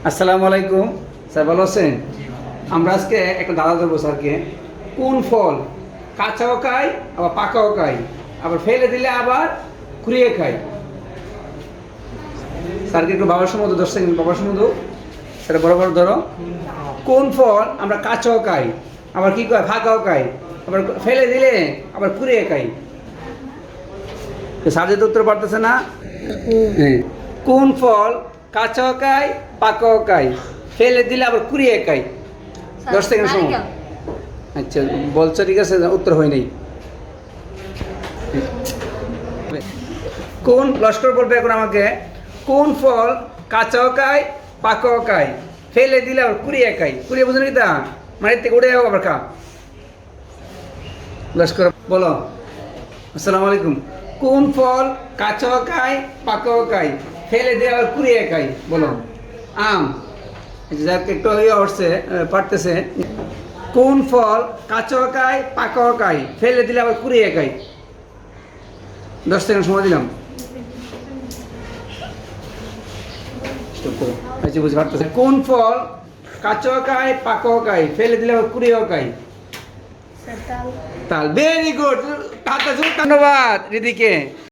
আসসালামু আলাইকুম স্যার, ভালো আছেন? আমরা আজকে একটা দাদা দেবো স্যারকে। কোন ফল কাঁচাও খাই আবার পাকাও খাই, আবার ফেলে দিলে আবার কুড়িয়ে খাই? স্যারকে একটু বাবার সমুদ্র 10 সেকেন্ড, বাবার সমুদ্র সেটা বড় বড় ধরো। কোন ফল আমরা কাঁচাও খাই, আবার কি খাই ফাঁকাও খাই, আবার ফেলে দিলে আবার কুড়িয়ে খাই? স্যার যেহেতু উত্তর পারতেছে না। হ্যাঁ, কোন ফল কাঁচাও খাই পাকাও খাই, ফেলে দিলে আবার কুড়িয়ে খাই? 10 সেকেন্ড সময়। আচ্ছা বলছো, ঠিক আছে, উত্তর হয় নাই। কোন লস্কর বলবে এখন আমাকে, কোন ফল কাঁচাও খাই পাকাও খাই, ফেলে দিলে আবার কুড়িয়ে খাই? কুড়িয়ে বুঝুন কি তা মাটির থেকে উড়ে যাবো আবার খা। লস্কর বলো। আসসালামু আলাইকুম। কোন ফল কাঁচাও খাই পাকাও খাই, ফেলে দিয়ে আবার কুড়িয়ে খাই? বলো। আম। যাকে একটু উঠছে পারতেছে। কোন ফল কাঁচাও খাই পাকাও খাই, ফেলে দিলে আবার কুড়িয়ে খাই? 10 সেকেন্ড সময় দিলাম। আচ্ছা বুঝতে পারতেছে। কোন ফল কাঁচাও খাই পাকাও খাই, ফেলে দিলে আবার কুড়িয়েও খাই? তাল। ভেরি গুড, ধন্যবাদ রিদিকে।